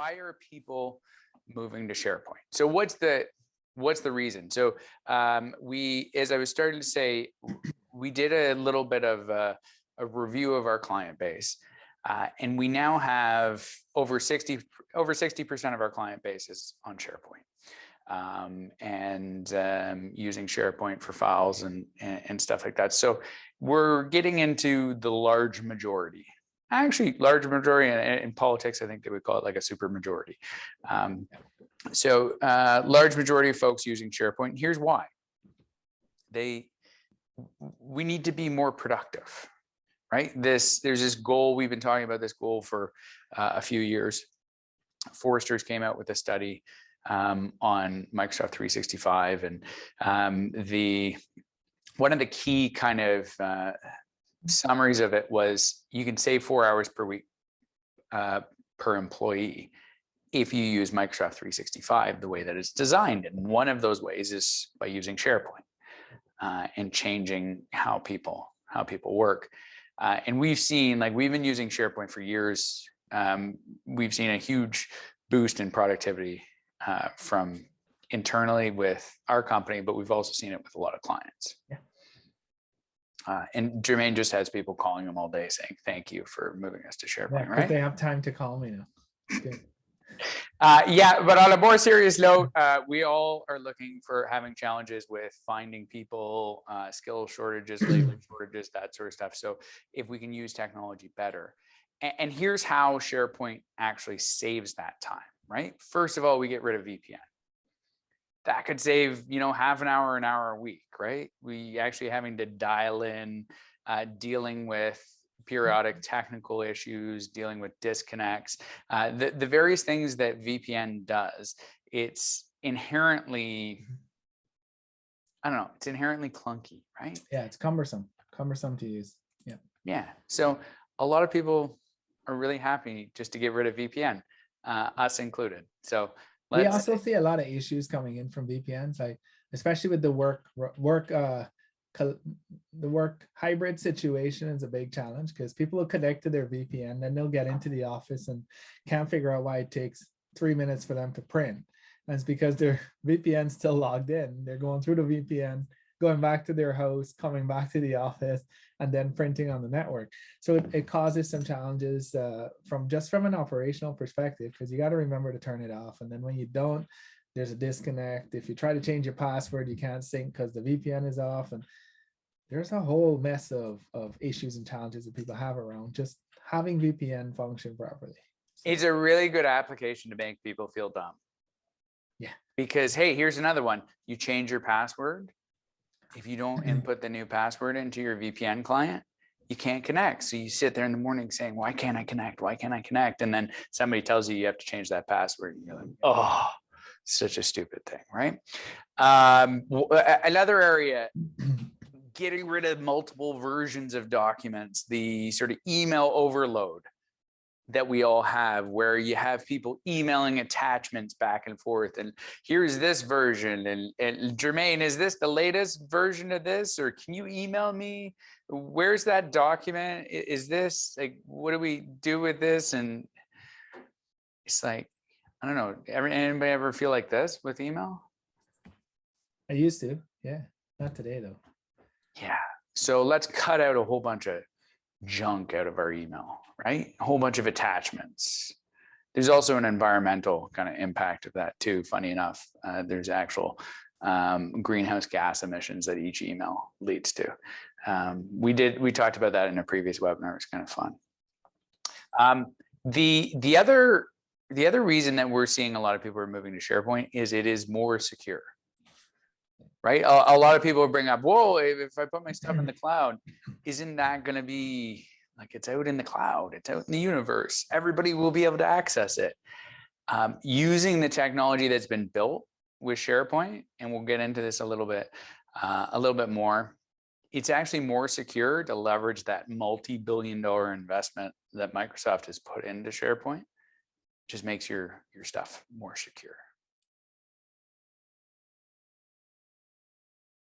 why are people moving to SharePoint? So what's the reason? So as I was starting to say, we did a little bit of a review of our client base, and we now have over 60% of our client base is on SharePoint, and using SharePoint for files and stuff like that. So we're getting into the large majority. Actually, large majority in politics, I think they would call it like a super majority. So large majority of folks using SharePoint. Here's why. We need to be more productive, right? There's this goal. We've been talking about this goal for a few years. Forrester's came out with a study on Microsoft 365, and one of the key kind of summaries of it was you can save 4 hours per week per employee if you use Microsoft 365 the way that it's designed. And one of those ways is by using SharePoint and changing how people work. And we've seen, like, we've been using SharePoint for years. We've seen a huge boost in productivity from internally with our company, but we've also seen it with a lot of clients. Yeah. And Jermaine just has people calling him all day saying, thank you for moving us to SharePoint, right? They have time to call me now. Yeah, but on a more serious note, we all are looking for having challenges with finding people, skill shortages, labor shortages, that sort of stuff. So if we can use technology better, and here's how SharePoint actually saves that time, right? First of all, we get rid of VPN. That could save, half an hour a week, right? We actually having to dial in, dealing with periodic technical issues, dealing with disconnects, the various things that VPN does. It's inherently, it's inherently clunky, right? Yeah, it's cumbersome to use. Yeah. Yeah. So a lot of people are really happy just to get rid of VPN, us included. So we also see a lot of issues coming in from VPNs, like especially with the work hybrid situation is a big challenge, because people will connect to their VPN, then they'll get into the office and can't figure out why it takes 3 minutes for them to print. And it's because their VPN's still logged in. They're going through the VPN, going back to their house, coming back to the office, and then printing on the network. So it causes some challenges from an operational perspective, because you got to remember to turn it off. And then when you don't, there's a disconnect. If you try to change your password, you can't sync because the VPN is off. And there's a whole mess of issues and challenges that people have around just having VPN function properly. So, it's a really good application to make people feel dumb. Yeah. Because, hey, here's another one. You change your password. If you don't input the new password into your VPN client, you can't connect. So you sit there in the morning saying, why can't I connect? Why can't I connect? And then somebody tells you have to change that password. And you're like, oh, such a stupid thing, right? Another area, getting rid of multiple versions of documents, the sort of email overload that we all have, where you have people emailing attachments back and forth, and here's this version, and Jermaine, is this the latest version of this, or can you email me, where's that document, is this, like, what do we do with this? And it's like, I don't know, anybody ever feel like this with email? I used to, yeah, not today though. Yeah, so let's cut out a whole bunch of junk out of our email, right? A whole bunch of attachments. There's also an environmental kind of impact of that too. Funny enough, there's actual greenhouse gas emissions that each email leads to. We talked about that in a previous webinar. It's kind of fun. The other reason that we're seeing a lot of people are moving to SharePoint is it is more secure. Right? A lot of people bring up, whoa, if I put my stuff in the cloud, isn't that going to be like, it's out in the cloud, it's out in the universe, everybody will be able to access it. Using the technology that's been built with SharePoint, and we'll get into this a little bit more, it's actually more secure to leverage that multi-billion-dollar investment that Microsoft has put into SharePoint. Just makes your stuff more secure.